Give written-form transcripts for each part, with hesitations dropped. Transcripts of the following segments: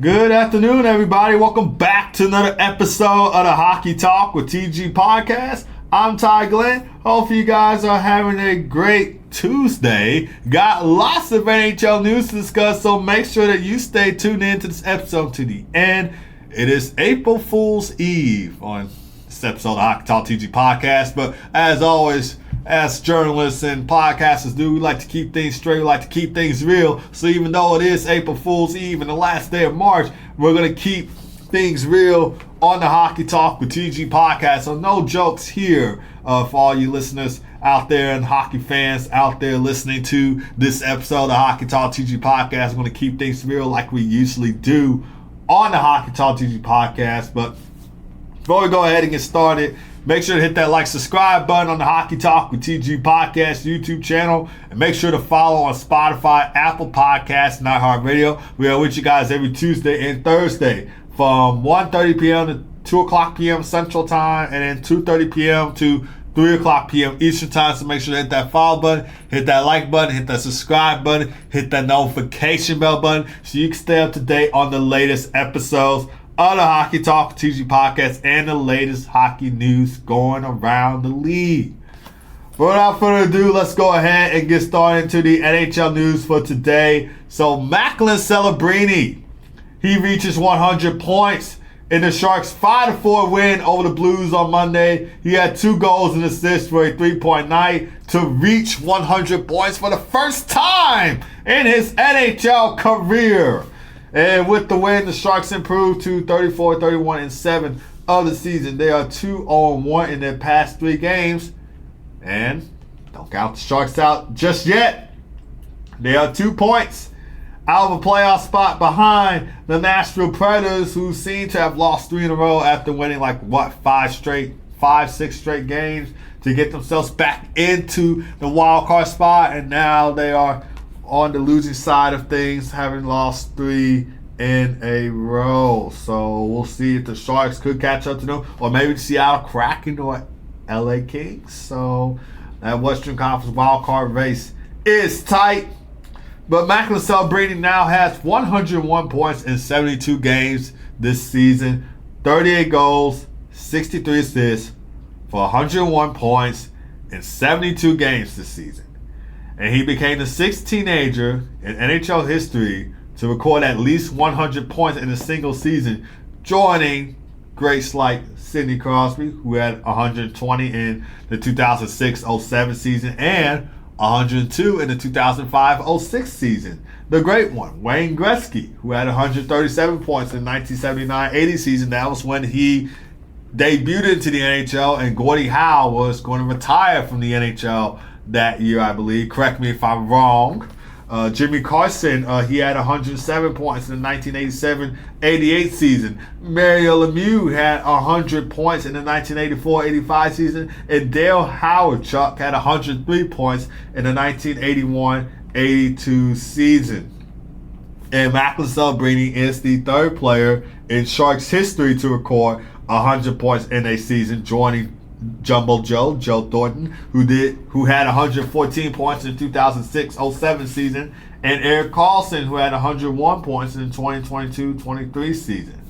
Good afternoon, everybody. Welcome back to another episode of the Hockey Talk with TG Podcast. I'm Ty Glenn. Hope you guys are having a great Tuesday. Got lots of NHL news to discuss, so make sure that you stay tuned in to this episode to the end. It is April Fool's Eve on this episode of the Hockey Talk TG Podcast, but as always, as journalists and podcasters do, we like to keep things straight, we like to keep things real. So even though it is April Fool's Eve and the last day of March, we're going to keep things real on the Hockey Talk with TG Podcast. So no jokes here for all you listeners out there and hockey fans out there listening to this episode of the Hockey Talk TG Podcast. We're going to keep things real like we usually do on the Hockey Talk TG Podcast. But before we go ahead and get started, make sure to hit that like, subscribe button on the Hockey Talk with TG Podcast YouTube channel. And make sure to follow on Spotify, Apple Podcasts, and iHeartRadio. We are with you guys every Tuesday and Thursday from 1:30 p.m. to 2 o'clock p.m. Central Time, and then 2:30 p.m. to 3 o'clock p.m. Eastern Time. So make sure to hit that follow button, hit that like button, hit that subscribe button, hit that notification bell button so you can stay up to date on the latest episodes of the Hockey Talk TG Podcast and the latest hockey news going around the league. But without further ado, let's go ahead and get started into the NHL news for today. So Macklin Celebrini, he reaches 100 points in the Sharks' 5-4 win over the Blues on Monday. He had 2 goals and assists for a 3-point night to reach 100 points for the first time in his NHL career. And with the win, the Sharks improved to 34, 31, and 7 of the season. They are 2-0-1 in their past 3 games. And don't count the Sharks out just yet. They are 2 points out of a playoff spot behind the Nashville Predators, who seem to have lost 3 in a row after winning 5-6 straight games to get themselves back into the wild card spot. And now they are on the losing side of things, having lost 3 in a row. So we'll see if the Sharks could catch up to them, or maybe the Seattle Kraken or LA Kings. So that Western Conference wildcard race is tight. But Macklin Celebrini now has 101 points in 72 games this season, 38 goals, 63 assists for 101 points in 72 games this season. And he became the 6th teenager in NHL history to record at least 100 points in a single season, joining greats like Sidney Crosby, who had 120 in the 2006-07 season and 102 in the 2005-06 season. The great one, Wayne Gretzky, who had 137 points in the 1979-80 season. That was when he debuted into the NHL, and Gordie Howe was going to retire from the NHL that year, I believe. Correct me if I'm wrong. Jimmy Carson, he had 107 points in the 1987-88 season. Mario Lemieux had 100 points in the 1984-85 season. And Dale Howard-Chuck had 103 points in the 1981-82 season. And Macklin Celebrini is the 3rd player in Sharks history to record 100 points in a season, joining Jumbo Joe Thornton, who had 114 points in the 2006-07 season, and Erik Karlsson, who had 101 points in the 2022-23 season.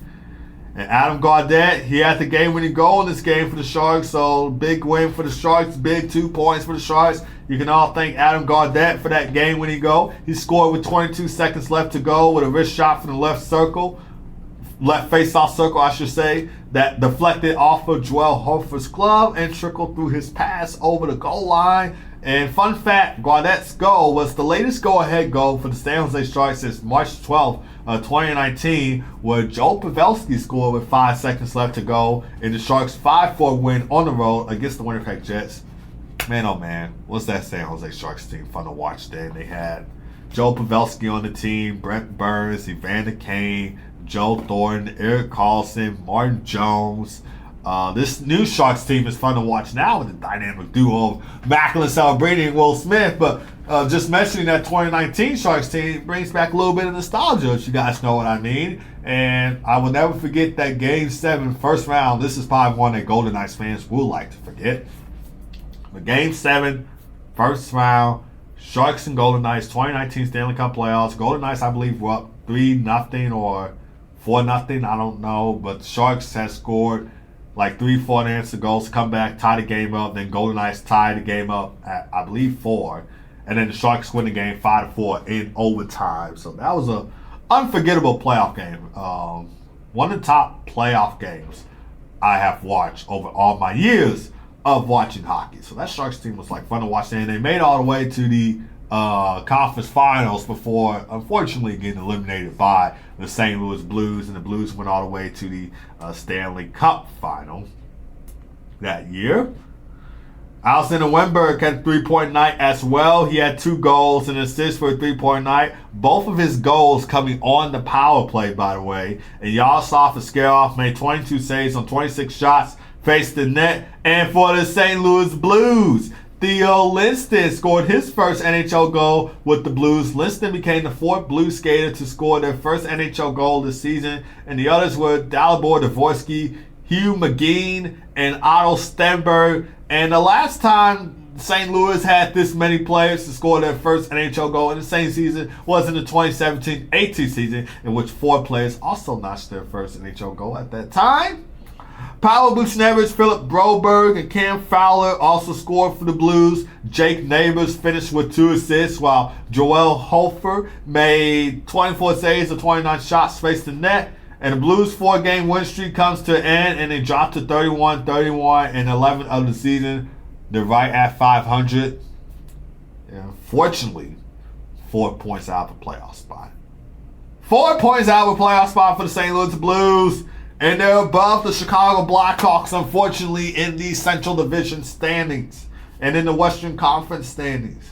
And Adam Gaudette, he had the game-winning goal in this game for the Sharks, so big win for the Sharks, big 2 points for the Sharks. You can all thank Adam Gaudette for that game-winning goal. He scored with 22 seconds left to go with a wrist shot from the left face-off circle, I should say, that deflected off of Joel Hofer's glove and trickled through his pass over the goal line. And fun fact, Gaudette's goal was the latest go-ahead goal for the San Jose Sharks since March 12, 2019, where Joe Pavelski scored with 5 seconds left to go in the Sharks' 5-4 win on the road against the Winnipeg Jets. Man, oh man, what's that San Jose Sharks team fun to watch then? They had Joe Pavelski on the team, Brent Burns, Evander Kane, Joe Thornton, Erik Karlsson, Martin Jones. This new Sharks team is fun to watch now with the dynamic duo of Macklin Celebrini and Will Smith. But just mentioning that 2019 Sharks team brings back a little bit of nostalgia, if you guys know what I mean. And I will never forget that Game 7 first round. This is probably one that Golden Knights fans will like to forget. But Game 7, first round, Sharks and Golden Knights, 2019 Stanley Cup playoffs. Golden Knights, I believe, were up 3-0 or 4-0. I don't know, but the Sharks has scored like 3-4 unanswered goals, come back, tie the game up. Then Golden Knights tie the game up at, I believe, 4. And then the Sharks win the game 5-4 in overtime. So that was a unforgettable playoff game. One of the top playoff games I have watched over all my years of watching hockey. So that Sharks team was like fun to watch. And they made it all the way to the conference finals before, unfortunately, getting eliminated by the St. Louis Blues. And the Blues went all the way to the Stanley Cup final that year. Alexander Wennberg had a 3-point night as well. He had 2 goals and assists for a 3-point night. Both of his goals coming on the power play, by the way. And Yaroslav Askarov made 22 saves on 26 shots, faced the net. And for the St. Louis Blues, Theo Lindsten scored his first NHL goal with the Blues. Lindsten became the 4th Blues skater to score their first NHL goal this season. And the others were Dalibor Dvorsky, Hugh McGinn, and Otto Stenberg. And the last time St. Louis had this many players to score their first NHL goal in the same season was in the 2017-18 season, in which 4 players also notched their first NHL goal at that time. Paolo Buchnevich, Philip Broberg, and Cam Fowler also scored for the Blues. Jake Neighbors finished with 2 assists, while Joel Hofer made 24 saves and 29 shots, faced the net. And the Blues' 4-game win streak comes to an end, and they dropped to 31-31 in 11 of the season. They're right at 500. Yeah, fortunately, 4 points out of a playoff spot. 4 points out of a playoff spot for the St. Louis Blues. And they're above the Chicago Blackhawks, unfortunately, in the Central Division standings and in the Western Conference standings.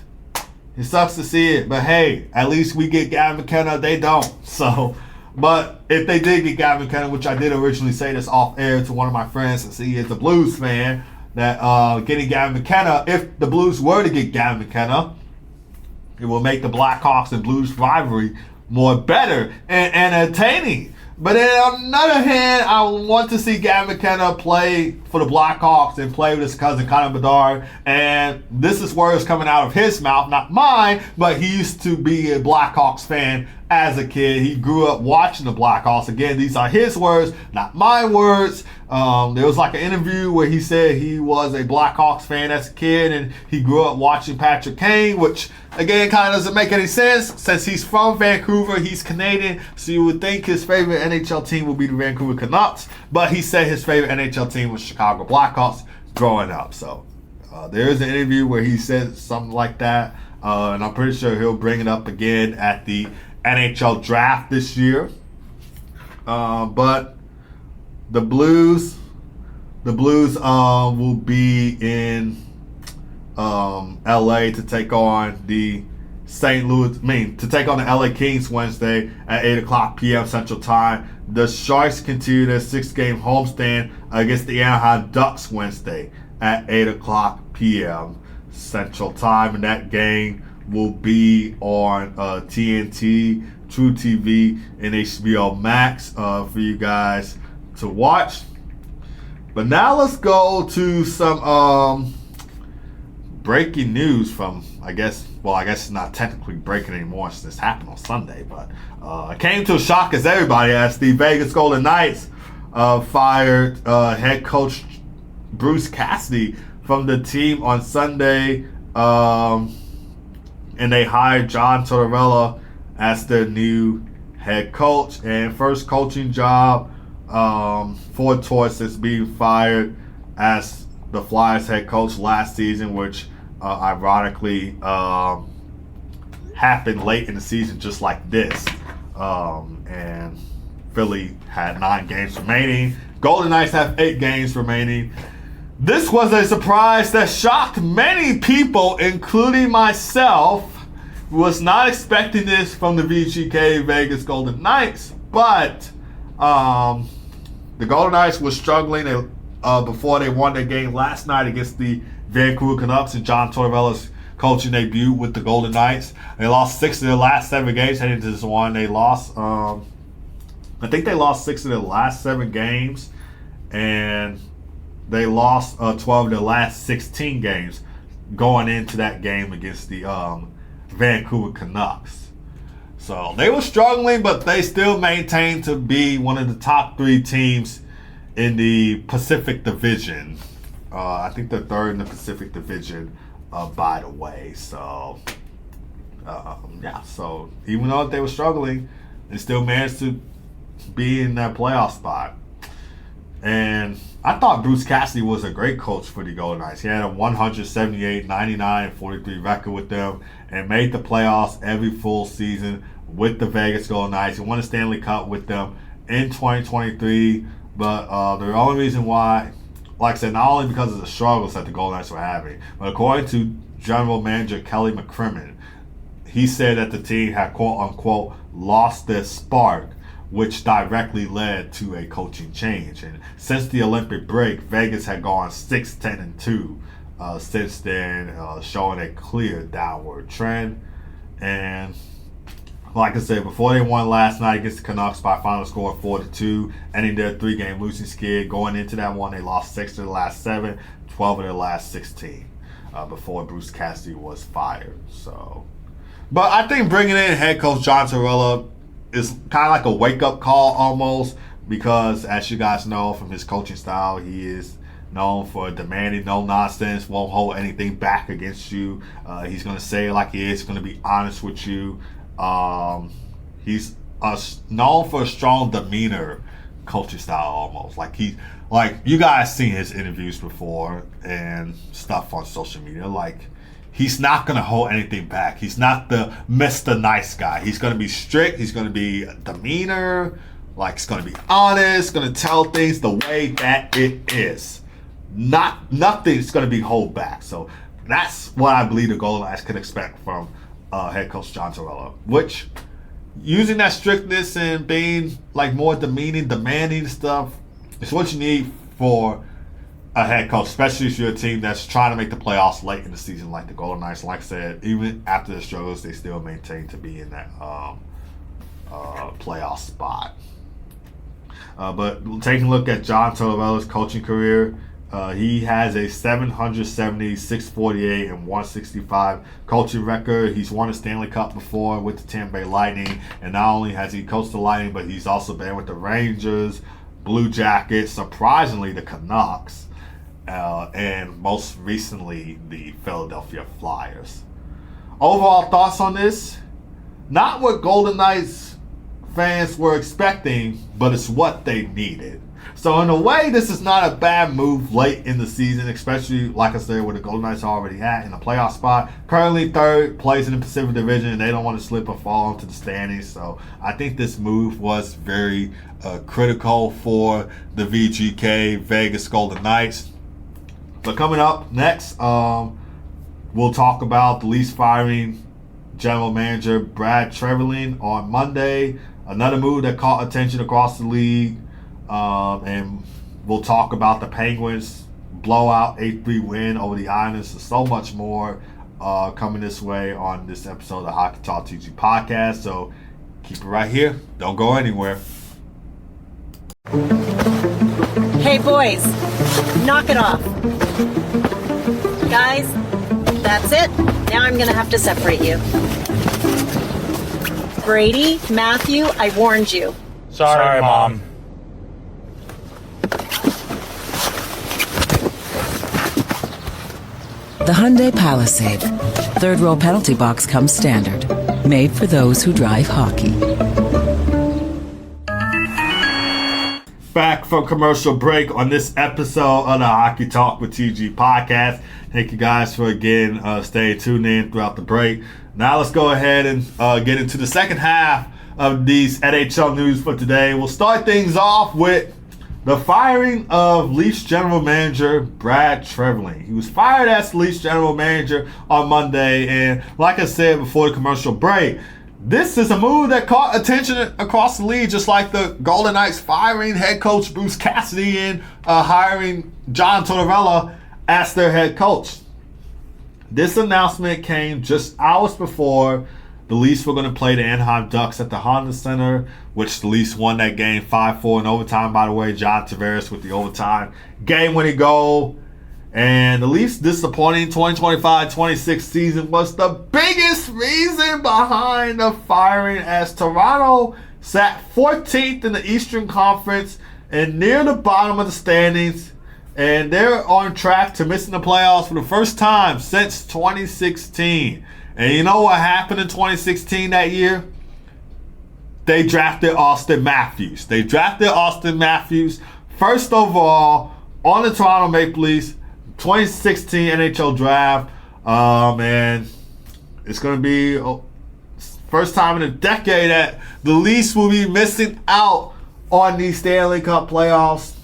It sucks to see it, but hey, at least we get Gavin McKenna. They don't. So... But if they did get Gavin McKenna, which I did originally say this off air to one of my friends, since he is a Blues fan, that getting Gavin McKenna, if the Blues were to get Gavin McKenna, it will make the Blackhawks and Blues rivalry more better and entertaining. But on the other hand, I want to see Gavin McKenna play for the Blackhawks and play with his cousin Connor Bedard. And this is words coming out of his mouth, not mine, but he used to be a Blackhawks fan as a kid. He grew up watching the Blackhawks. Again, these are his words, not my words. There was like an interview where he said he was a Blackhawks fan as a kid and he grew up watching Patrick Kane, which again kind of doesn't make any sense since he's from Vancouver. He's Canadian, so you would think his favorite NHL team would be the Vancouver Canucks, but he said his favorite NHL team was Chicago Blackhawks growing up. So there is an interview where he said something like that, and I'm pretty sure he'll bring it up again at the NHL draft this year. But the Blues will be in LA to take on the to take on the LA Kings Wednesday at 8:00 p.m. Central Time. The Sharks continue their 6-game homestand against the Anaheim Ducks Wednesday at 8:00 p.m. Central Time, and that game will be on TNT, True TV, and HBO Max for you guys to watch. But now let's go to some breaking news from, I guess it's not technically breaking anymore since this happened on Sunday, but it came to a shock as everybody as the Vegas Golden Knights fired head coach Bruce Cassidy from the team on Sunday, and they hired John Tortorella as their new head coach. And first coaching job for Torts is being fired as the Flyers head coach last season, which ironically happened late in the season just like this. And Philly had 9 games remaining. Golden Knights have 8 games remaining. This was a surprise that shocked many people, including myself. Was not expecting this from the VGK Vegas Golden Knights, but the Golden Knights were struggling before they won their game last night against the Vancouver Canucks in John Tortorella's coaching debut with the Golden Knights. They lost 6 of their last 7 games heading into this one. They lost, I think they lost 6 of their last 7 games, and they lost 12 of their last 16 games going into that game against the Vancouver Canucks. So they were struggling, but they still maintained to be one of the top 3 teams in the Pacific Division. I think they're 3rd in the Pacific Division, by the way. So, so even though they were struggling, they still managed to be in that playoff spot. And I thought Bruce Cassidy was a great coach for the Golden Knights. He had a 178, 99, and 43 record with them and made the playoffs every full season with the Vegas Golden Knights. He won the Stanley Cup with them in 2023. But the only reason why, like I said, not only because of the struggles that the Golden Knights were having, but according to General Manager Kelly McCrimmon, he said that the team had, quote-unquote, lost their spark, which directly led to a coaching change. And since the Olympic break, Vegas had gone 6-10-2 since then, showing a clear downward trend. And like I said, before they won last night against the Canucks by a final score of 4-2, ending their 3-game losing skid. Going into that one, they lost 6 of the last 7, 12 of their last 16 before Bruce Cassidy was fired. So, but I think bringing in head coach John Tortorella is kind of like a wake-up call almost, because as you guys know from his coaching style, he is known for demanding no nonsense, won't hold anything back against you. He's going to say it like he is, going to be honest with you. He's known for a strong demeanor coaching style almost. Like you guys seen his interviews before and stuff on social media. Like, he's not going to hold anything back. He's not the Mr. Nice Guy. He's going to be strict. He's going to be demeanor. Like, he's going to be honest, going to tell things the way that it is. Nothing's going to be held back. So that's what I believe the Golden Knights can expect from head coach John Tortorella. Which, using that strictness and being like more demeaning, demanding stuff, is what you need for a head coach, especially if you're a team that's trying to make the playoffs late in the season like the Golden Knights. Like I said, even after the struggles, they still maintain to be in that playoff spot. But taking a look at John Tortorella's coaching career, he has a 770, 648, and 165 coaching record. He's won a Stanley Cup before with the Tampa Bay Lightning, and not only has he coached the Lightning, but he's also been with the Rangers, Blue Jackets, surprisingly the Canucks, and most recently the Philadelphia Flyers. Overall thoughts on this? Not what Golden Knights fans were expecting, but it's what they needed. So in a way, this is not a bad move late in the season, especially, like I said, where the Golden Knights already had in the playoff spot. Currently 3rd place in the Pacific Division, and they don't want to slip or fall into the standings. So I think this move was very critical for the VGK Vegas Golden Knights. But coming up next, we'll talk about the Leafs firing General Manager Brad Treliving on Monday. Another move that caught attention across the league. And we'll talk about the Penguins blowout 8-3 win over the Islanders. And so much more coming this way on this episode of the Hockey Talk TG podcast. So keep it right here. Don't go anywhere. Hey boys, knock it off. Guys, that's it. Now I'm gonna have to separate you. Brady, Matthew, I warned you. Sorry, Mom. The Hyundai Palisade. Third row penalty box comes standard. Made for those who drive hockey. Back from commercial break on this episode of the Hockey Talk with TG podcast. Thank you guys for again staying tuned in throughout the break. Now let's go ahead and get into the second half of these NHL news for today. We'll start things off with the firing of Leafs general manager Brad Treliving. He was fired as Leafs general manager on Monday, and like I said before the commercial break, this is a move that caught attention across the league, just like the Golden Knights firing head coach Bruce Cassidy and hiring John Tortorella as their head coach. This announcement came just hours before the Leafs were going to play the Anaheim Ducks at the Honda Center, which the Leafs won that game 5-4 in overtime, by the way. John Tavares with the overtime game-winning goal. And the Leafs' disappointing 2025-26 season was the biggest reason behind the firing, as Toronto sat 14th in the Eastern Conference and near the bottom of the standings. And they're on track to missing the playoffs for the first time since 2016. And you know what happened in 2016 that year? They drafted Austin Matthews. First overall on the Toronto Maple Leafs 2016 NHL draft. And it's going to be first time in a decade that the Leafs will be missing out on the Stanley Cup playoffs.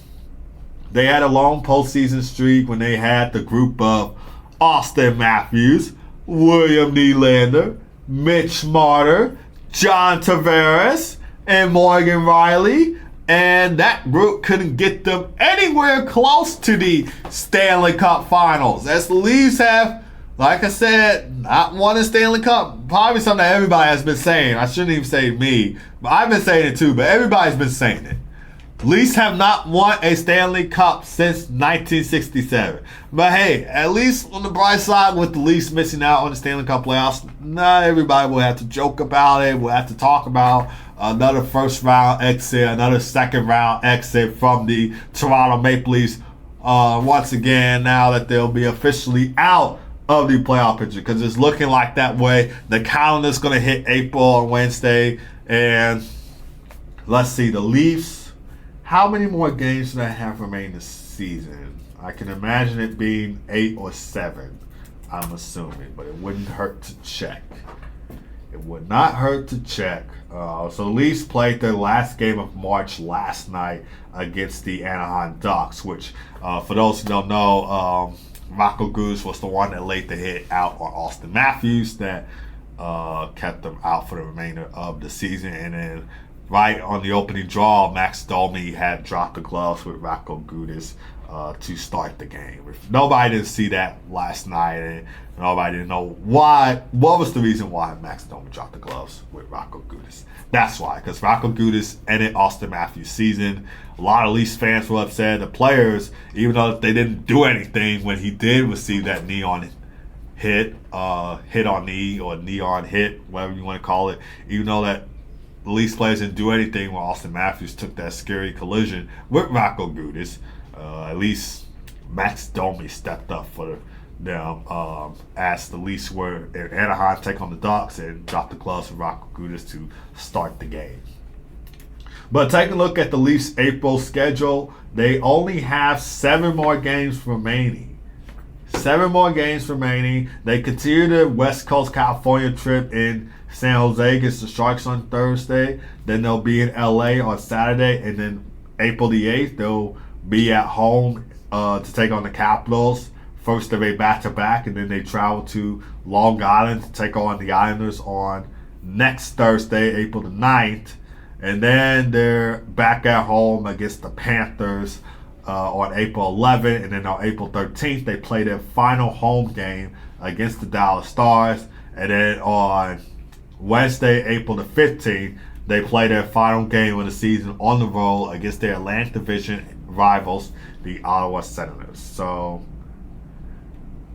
They had a long postseason streak when they had the group of Austin Matthews, William Nylander, Mitch Marner, John Tavares, and Morgan Riley. And that group couldn't get them anywhere close to the Stanley Cup Finals. As the Leafs have, like I said, not won a Stanley Cup. Probably something that everybody has been saying. I shouldn't even say me, but I've been saying it too, but everybody's been saying it. Leafs have not won a Stanley Cup since 1967. But hey, at least on the bright side, with the Leafs missing out on the Stanley Cup playoffs, not everybody will have to joke about it. We'll have to talk about another first round exit, another second round exit from the Toronto Maple Leafs. Once again, now that they'll be officially out of the playoff picture, because it's looking like that way. The calendar's going to hit April on Wednesday. And let's see, the Leafs. How many more games do they have remaining this season? I can imagine it being 8 or 7, I'm assuming, but it wouldn't hurt to check. It would not hurt to check. So the Leafs played their last game of March last night against the Anaheim Ducks, which, for those who don't know, Rocco Gudis was the one that laid the hit out on Austin Matthews that kept them out for the remainder of the season. And then right on the opening draw, Max Domi had dropped the gloves with Rocco Gudis to start the game. If nobody didn't see that last night, and nobody didn't know why. What was the reason why Max Domi dropped the gloves with Rocco Gudis? That's why, because Rocco Gudis ended Austin Matthews' season. A lot of Leafs fans were upset. The players, even though they didn't do anything when he did receive that neon hit, hit on knee or neon hit, whatever you want to call it, even though that the Leafs players didn't do anything when Austin Matthews took that scary collision with Rocco Gudis. At least Max Domi stepped up for them as the Leafs were in Anaheim take on the Ducks and dropped the gloves for Rocco Gudis to start the game. But take a look at the Leafs' April schedule. They only have 7 more games remaining. 7 more games remaining. They continue the West Coast California trip in San Jose against the Sharks on Thursday. Then they'll be in LA on Saturday. And then April the 8th, they'll be at home to take on the Capitals. First of a back-to-back. And then they travel to Long Island to take on the Islanders on next Thursday, April the 9th. And then they're back at home against the Panthers on April 11th. And then on April 13th, they play their final home game against the Dallas Stars. And then on Wednesday, April the 15th, they play their final game of the season on the road against their Atlantic Division rivals, the Ottawa Senators. So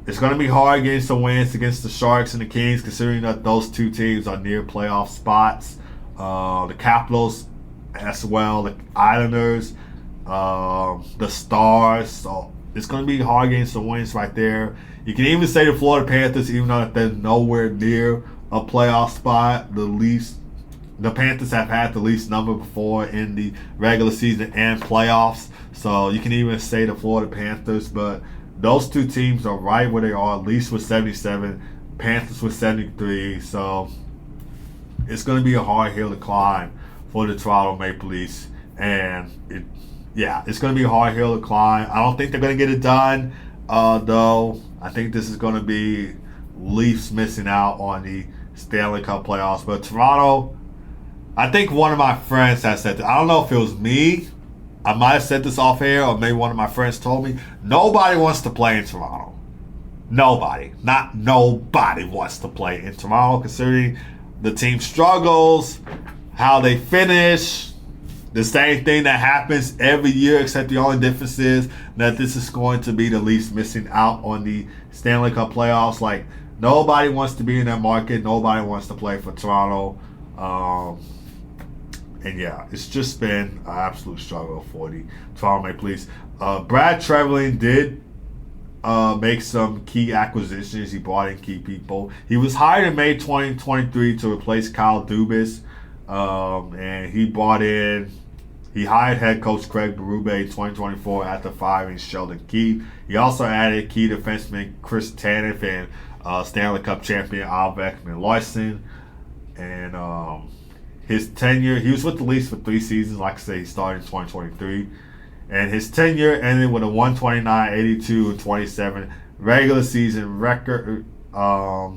it's going to be hard getting some wins against the Sharks and the Kings, considering that those two teams are near playoff spots. The Capitals as well, the Islanders, the Stars. So it's going to be hard getting some wins right there. You can even say the Florida Panthers, even though they're nowhere near a playoff spot. The Panthers have had the least number before in the regular season and playoffs. So you can even say the Florida Panthers, but those two teams are right where they are. Leafs with 77, Panthers with 73. So it's going to be a hard hill to climb for the Toronto Maple Leafs. And it's going to be a hard hill to climb. I don't think they're going to get it done, though. I think this is going to be Leafs missing out on the Stanley Cup playoffs. But Toronto, I think one of my friends has said that. I don't know if it was me. I might have said this off air, or maybe one of my friends told me. Nobody wants to play in Toronto. Nobody. Not nobody wants to play in Toronto, considering the team struggles, how they finish, the same thing that happens every year, except the only difference is that this is going to be the Leafs missing out on the Stanley Cup playoffs. Like, nobody wants to be in that market. Nobody wants to play for Toronto. And yeah, it's just been an absolute struggle for the Toronto Maple Leafs. Brad Trevelyan did make some key acquisitions. He brought in key people. He was hired in May 2023 to replace Kyle Dubas. And he hired head coach Craig Berube in 2024 after firing Sheldon Keefe. He also added key defenseman Chris Tanev and Stanley Cup champion Alec Larson. And his tenure, he was with the Leafs for 3 seasons. Like I say, he started in 2023. And his tenure ended with a 129, 82, and 27 regular season record. But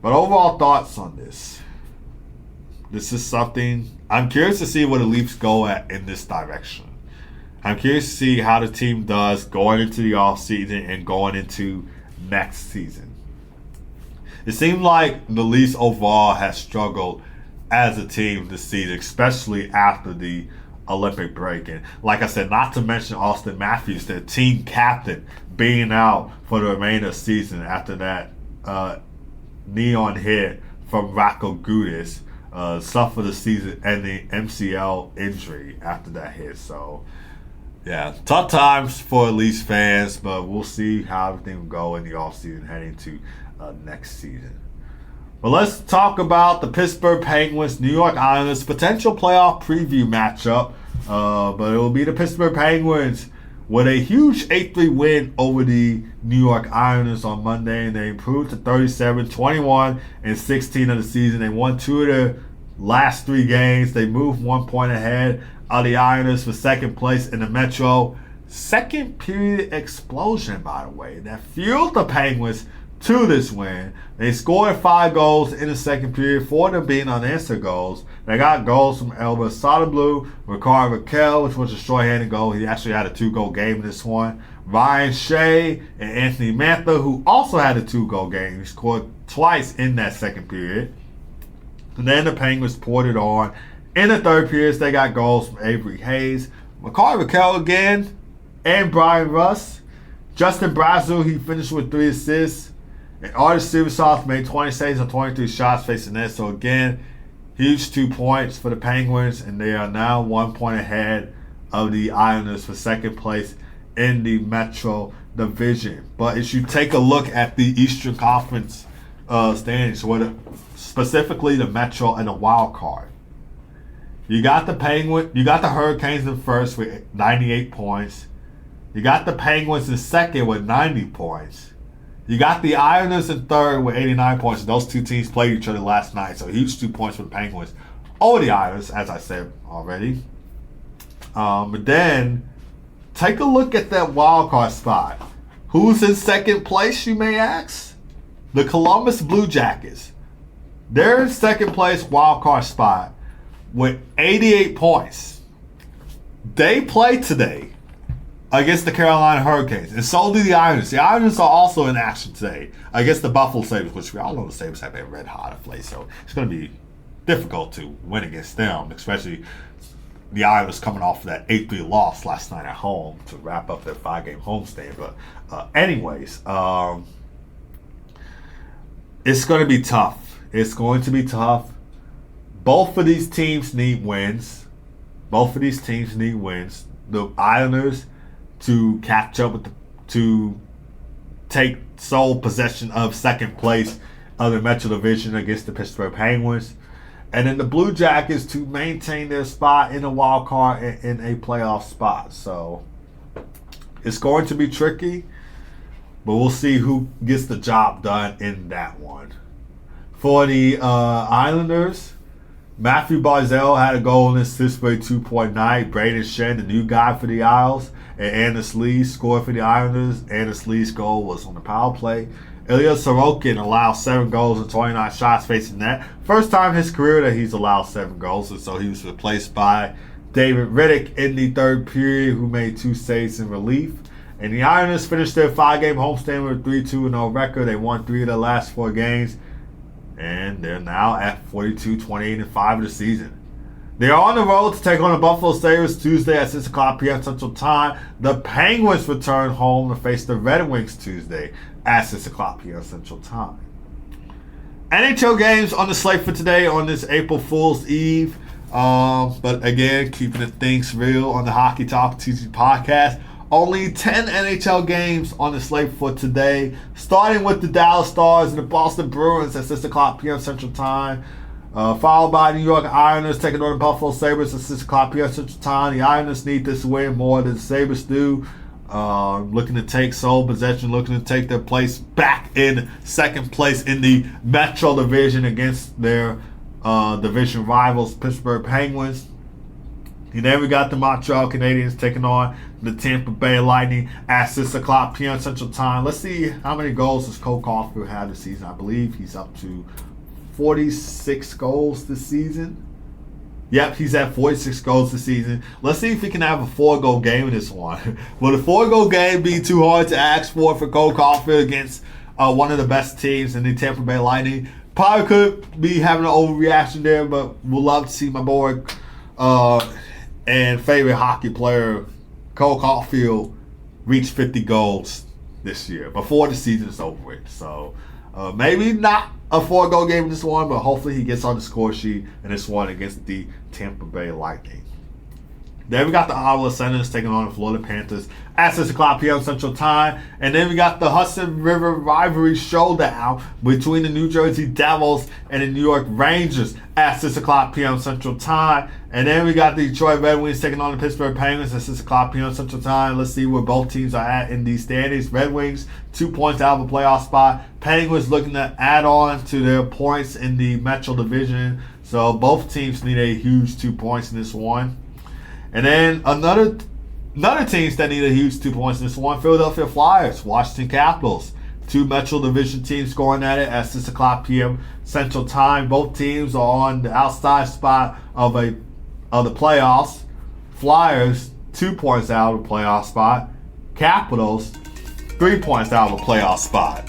overall thoughts on this. This is something I'm curious to see where the Leafs go at in this direction. I'm curious to see how the team does going into the offseason and going into next season. It seems like the Leafs overall has struggled as a team this season, especially after the Olympic break. And like I said, not to mention Austin Matthews, their team captain, being out for the remainder of the season after that knee-on hit from Rako Gudis. Suffered the season-ending MCL injury after that hit. So, yeah, tough times for Leafs fans, but we'll see how everything will go in the offseason heading to next season. But let's talk about the Pittsburgh Penguins, New York Islanders, potential playoff preview matchup. But it will be the Pittsburgh Penguins with a huge 8-3 win over the New York Islanders on Monday, and they improved to 37, 21, and 16 of the season. They won 2 of their last 3 games. They moved 1 point ahead of the Islanders for second place in the Metro. Second period explosion, by the way, that fueled the Penguins to this win. They scored 5 goals in the second period, 4 of them being unanswered goals. They got goals from Elvis Soderblue, Rickard Rakell, which was a short-handed goal. He actually had a 2-goal game in this one. Ryan Shea and Anthony Mantha, who also had a 2-goal game. He scored twice in that second period. And then the Penguins poured it on. In the third period, they got goals from Avery Hayes, Rickard Rakell again, and Brian Russ. Justin Brazeau, he finished with 3 assists. And Artis Silversoft made 20 saves on 23 shots facing net. So again, huge 2 points for the Penguins, and they are now 1 point ahead of the Islanders for second place in the Metro Division. But as you take a look at the Eastern Conference standings, specifically the Metro and the wild card, you got the Hurricanes in first with 98 points. You got the Penguins in second with 90 points. You got the Islanders in third with 89 points. Those two teams played each other last night, so huge 2 points for the Penguins over the Islanders, as I said already. But then, take a look at that wild card spot. Who's in second place, you may ask? The Columbus Blue Jackets. They're in second place wild card spot with 88 points. They play today against the Carolina Hurricanes, and so do the Islanders. The Islanders are also in action today against the Buffalo Sabres, which we all know the Sabres have been red hot of late, so it's going to be difficult to win against them, especially the Islanders coming off of that 8-3 loss last night at home to wrap up their 5-game homestand. But anyways, it's going to be tough. It's going to be tough. Both of these teams need wins. The Islanders to catch up with to take sole possession of second place of the Metro Division against the Pittsburgh Penguins. And then the Blue Jackets to maintain their spot in the wild card in a playoff spot. So it's going to be tricky, but we'll see who gets the job done in that one. For the Islanders, Matthew Barzal had a goal and assist for a 2-point night. Braden Shen, the new guy for the Isles, and Anders Lee scored for the Islanders. Anders Lee's goal was on the power play. Ilya Sorokin allowed 7 goals and 29 shots facing net. First time in his career that he's allowed 7 goals, and so he was replaced by David Riddick in the third period, who made 2 saves in relief. And the Islanders finished their 5-game homestand with a 3-2-0 record. They won 3 of their last 4 games, and they're now at 42, 28, and 5 of the season. They're on the road to take on the Buffalo Sabres Tuesday at 6 o'clock p.m. Central Time. The Penguins return home to face the Red Wings Tuesday at 6 o'clock p.m. Central Time. NHL games on the slate for today on this April Fool's Eve. But again, keeping the things real on the Hockey Talk TG podcast. Only 10 NHL games on the slate for today, starting with the Dallas Stars and the Boston Bruins at 6 o'clock p.m. Central Time. Followed by New York Islanders taking on the Buffalo Sabres at 6 o'clock p.m. Central Time. The Islanders need this win more than the Sabres do. Looking to take sole possession, looking to take their place back in second place in the Metro Division against their division rivals, Pittsburgh Penguins. And then we got the Montreal Canadiens taking on the Tampa Bay Lightning at 6 o'clock p.m. Central Time. Let's see how many goals does Cole Caulfield have this season. I believe he's up to 46 goals this season. Yep, he's at 46 goals this season. Let's see if he can have a 4-goal game in this one. Will the 4-goal game be too hard to ask for Cole Caulfield against one of the best teams in the Tampa Bay Lightning? Probably could be having an overreaction there, but we'll love to see my boy and favorite hockey player Cole Caulfield reach 50 goals this year before the season is over with. So maybe not a 4-goal game in this one, but hopefully he gets on the score sheet in this one against the Tampa Bay Lightning. Then we got the Ottawa Senators taking on the Florida Panthers at 6 o'clock p.m. Central Time. And then we got the Hudson River rivalry showdown between the New Jersey Devils and the New York Rangers at 6 o'clock p.m. Central Time. And then we got the Detroit Red Wings taking on the Pittsburgh Penguins at 6 o'clock p.m. Central Time. Let's see where both teams are at in these standings. Red Wings, 2 points out of a playoff spot. Penguins looking to add on to their points in the Metro Division. So both teams need a huge 2 points in this one. And then another teams that need a huge 2 points in this one, Philadelphia Flyers, Washington Capitals. 2 Metro Division teams going at it at 6 o'clock p.m. Central Time. Both teams are on the outside spot of the playoffs. Flyers, 2 points out of the playoff spot. Capitals, 3 points out of the playoff spot.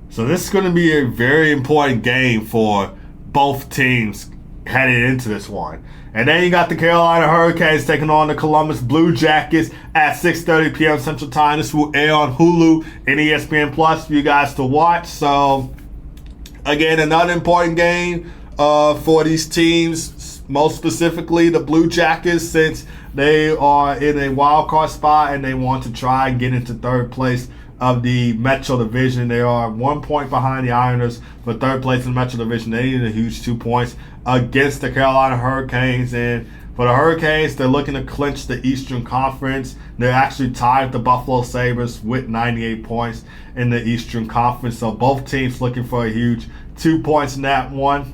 So this is going to be a very important game for both teams heading into this one. And then you got the Carolina Hurricanes taking on the Columbus Blue Jackets at 6:30 p.m. Central Time. This will air on Hulu and ESPN Plus for you guys to watch. So, again, another important game for these teams, most specifically the Blue Jackets, since they are in a wild card spot and they want to try and get into third place of the Metro Division. They are 1 point behind the Islanders for third place in the Metro Division. They need a huge 2 points against the Carolina Hurricanes. And for the Hurricanes, they're looking to clinch the Eastern Conference. They're actually tied with the Buffalo Sabres with 98 points in the Eastern Conference. So both teams looking for a huge 2 points in that one.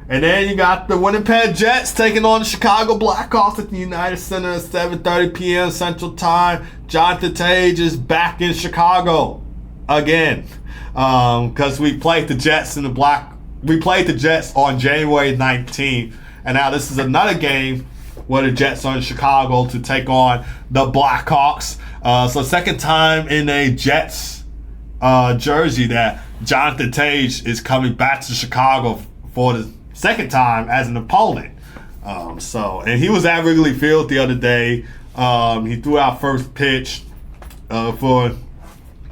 And then you got the Winnipeg Jets taking on the Chicago Blackhawks at the United Center at 7:30 p.m. Central Time. Jonathan Tage is back in Chicago again because we played the Jets on January 19th, and now this is another game where the Jets are in Chicago to take on the Blackhawks. So second time in a Jets jersey that Jonathan Tage is coming back to Chicago for the second time as an opponent. And he was at Wrigley Field the other day. He threw out first pitch for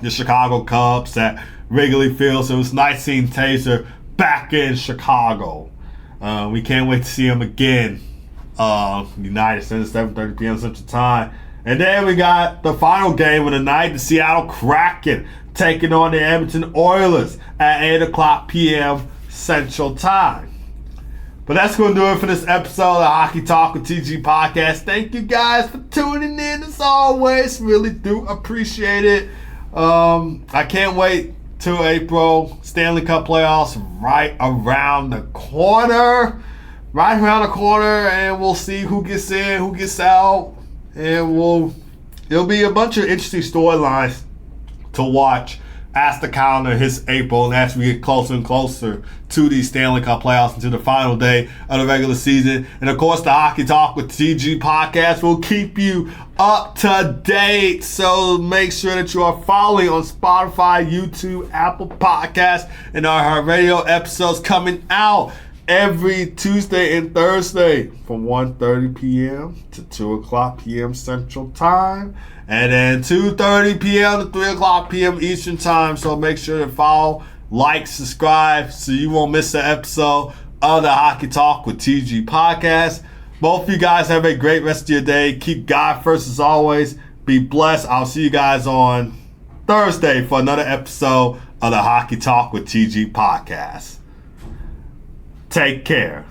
the Chicago Cubs at Wrigley Field. So it was nice seeing Taser back in Chicago. We can't wait to see him again. United Center, 7:30 p.m. Central Time. And then we got the final game of the night, the Seattle Kraken taking on the Edmonton Oilers at 8 o'clock p.m. Central Time. But that's going to do it for this episode of Hockey Talk with TG Podcast. Thank you guys for tuning in as always. Really do appreciate it. I can't wait till April. Stanley Cup playoffs right around the corner. And we'll see who gets in, who gets out. And it'll be a bunch of interesting storylines to watch as the calendar hits April and as we get closer and closer to the Stanley Cup playoffs and to the final day of the regular season. And of course, the Hockey Talk with TG podcast will keep you up to date. So make sure that you are following on Spotify, YouTube, Apple Podcasts, and our radio episodes coming out every Tuesday and Thursday from 1:30 p.m. to 2 o'clock p.m. Central Time. And then 2:30 p.m. to 3 o'clock p.m. Eastern Time. So make sure to follow, like, subscribe so you won't miss an episode of the Hockey Talk with TG podcast. Both of you guys have a great rest of your day. Keep God first as always. Be blessed. I'll see you guys on Thursday for another episode of the Hockey Talk with TG podcast. Take care.